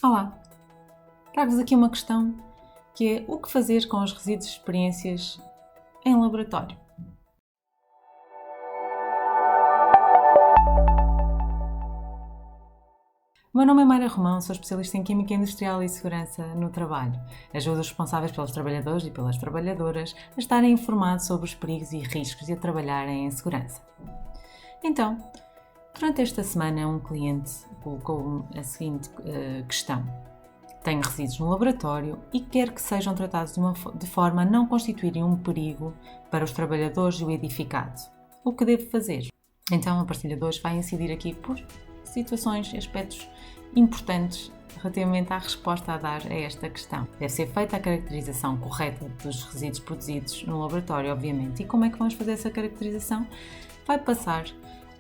Olá! Trago-vos aqui uma questão que é o que fazer com os resíduos de experiências em laboratório. O meu nome é Mayra Romão, sou especialista em Química Industrial e Segurança no Trabalho. Ajudo os responsáveis pelos trabalhadores e pelas trabalhadoras a estarem informados sobre os perigos e riscos de a trabalharem em segurança. Então, durante esta semana, um cliente colocou-me a seguinte questão. Tenho resíduos no laboratório e quero que sejam tratados de forma a não constituírem um perigo para os trabalhadores e o edificado. O que devo fazer? Então, a partilha de hoje vai incidir aqui por situações e aspectos importantes relativamente à resposta a dar a esta questão. Deve ser feita a caracterização correta dos resíduos produzidos no laboratório, obviamente. E como é que vamos fazer essa caracterização? Vai passar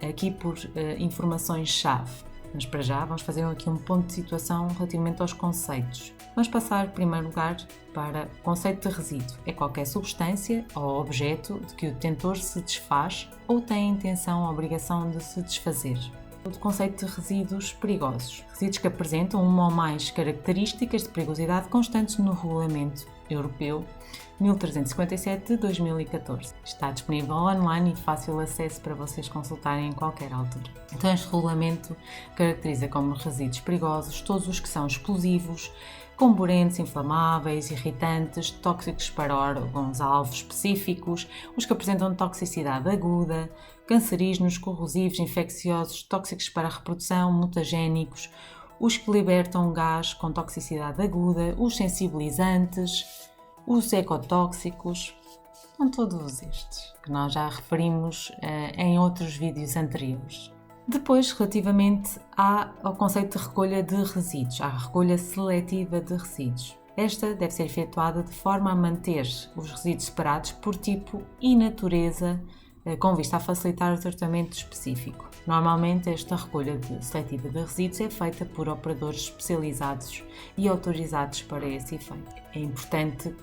aqui por informações-chave. Mas para já vamos fazer aqui um ponto de situação relativamente aos conceitos. Vamos passar, em primeiro lugar, para o conceito de resíduo. É qualquer substância ou objeto de que o detentor se desfaz ou tem a intenção ou a obrigação de se desfazer. O conceito de resíduos perigosos. Resíduos que apresentam uma ou mais características de perigosidade constantes no Regulamento Europeu 1357 de 2014. Está disponível online e fácil acesso para vocês consultarem em qualquer altura. Então, este regulamento caracteriza como resíduos perigosos todos os que são explosivos, comburentes, inflamáveis, irritantes, tóxicos para órgãos-alvo específicos, os que apresentam toxicidade aguda, cancerígenos, corrosivos, infecciosos, tóxicos para a reprodução, mutagénicos, os que libertam gás com toxicidade aguda, os sensibilizantes, os ecotóxicos, são todos estes que nós já referimos em outros vídeos anteriores. Depois, relativamente ao conceito de recolha de resíduos, à recolha seletiva de resíduos. Esta deve ser efetuada de forma a manter os resíduos separados por tipo e natureza, com vista a facilitar o tratamento específico. Normalmente, esta recolha seletiva de resíduos é feita por operadores especializados e autorizados para esse efeito. É importante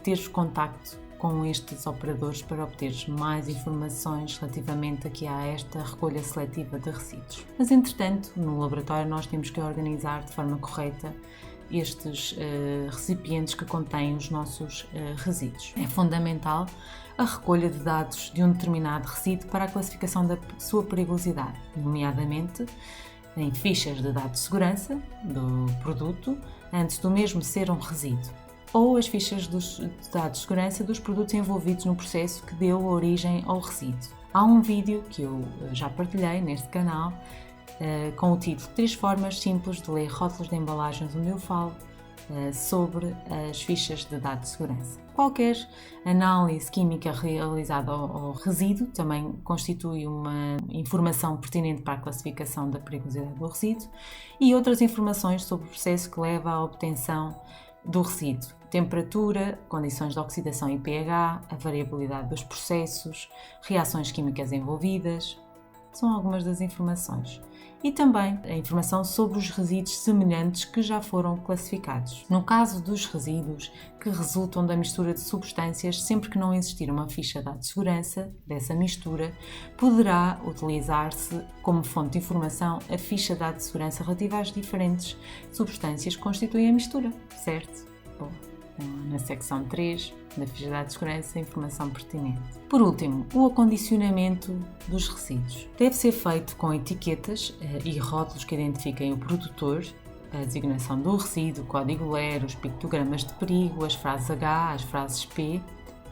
ter contacto com estes operadores para obter mais informações relativamente aqui a esta recolha seletiva de resíduos. Mas, entretanto, no laboratório nós temos que organizar de forma correta estes recipientes que contêm os nossos resíduos. É fundamental a recolha de dados de um determinado resíduo para a classificação da sua perigosidade, nomeadamente em fichas de dados de segurança do produto, antes do mesmo ser um resíduo, ou as fichas de dados de segurança dos produtos envolvidos no processo que deu origem ao resíduo. Há um vídeo que eu já partilhei neste canal com o título 3 formas simples de ler rótulos de embalagens, onde eu falo sobre as fichas de dados de segurança. Qualquer análise química realizada ao resíduo também constitui uma informação pertinente para a classificação da perigosidade do resíduo e outras informações sobre o processo que leva à obtenção do resíduo, temperatura, condições de oxidação e pH, a variabilidade dos processos, reações químicas envolvidas, são algumas das informações. E também a informação sobre os resíduos semelhantes que já foram classificados. No caso dos resíduos que resultam da mistura de substâncias, sempre que não existir uma ficha de dados de segurança dessa mistura, poderá utilizar-se como fonte de informação a ficha de dados de segurança relativa às diferentes substâncias que constituem a mistura, certo? Bom, na secção 3 da ficha de dados de segurança, informação pertinente. Por último, o acondicionamento dos resíduos. Deve ser feito com etiquetas e rótulos que identifiquem o produtor, a designação do resíduo, o código LER, os pictogramas de perigo, as frases H, as frases P,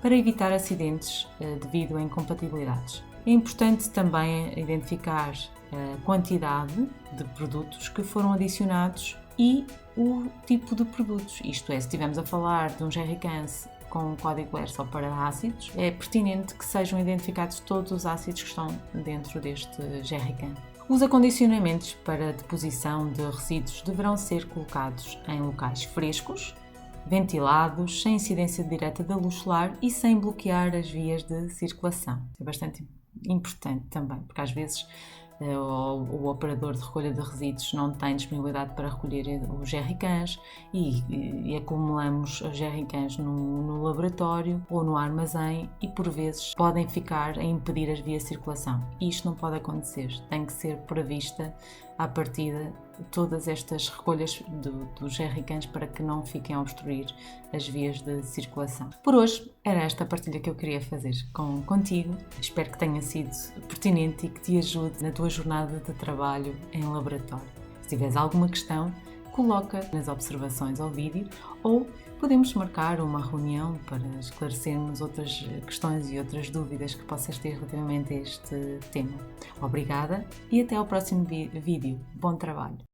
para evitar acidentes devido a incompatibilidades. É importante também identificar a quantidade de produtos que foram adicionados e o tipo de produtos. Isto é, se estivermos a falar de um jerrycan com código LER só para ácidos, é pertinente que sejam identificados todos os ácidos que estão dentro deste jerrycan. Os acondicionamentos para deposição de resíduos deverão ser colocados em locais frescos, ventilados, sem incidência direta da luz solar e sem bloquear as vias de circulação. É bastante importante também, porque às vezes o operador de recolha de resíduos não tem disponibilidade para recolher os jerrycans e acumulamos os jerrycans no laboratório ou no armazém e por vezes podem ficar a impedir as vias de circulação. Isto não pode acontecer, tem que ser prevista à partida todas estas recolhas dos jerrycans para que não fiquem a obstruir as vias de circulação. Por hoje era esta partilha que eu queria fazer contigo. Espero que tenha sido pertinente e que te ajude na tua jornada de trabalho em laboratório. Se tiveres alguma questão, coloca nas observações ao vídeo ou podemos marcar uma reunião para esclarecermos outras questões e outras dúvidas que possas ter relativamente a este tema. Obrigada e até ao próximo vídeo. Bom trabalho!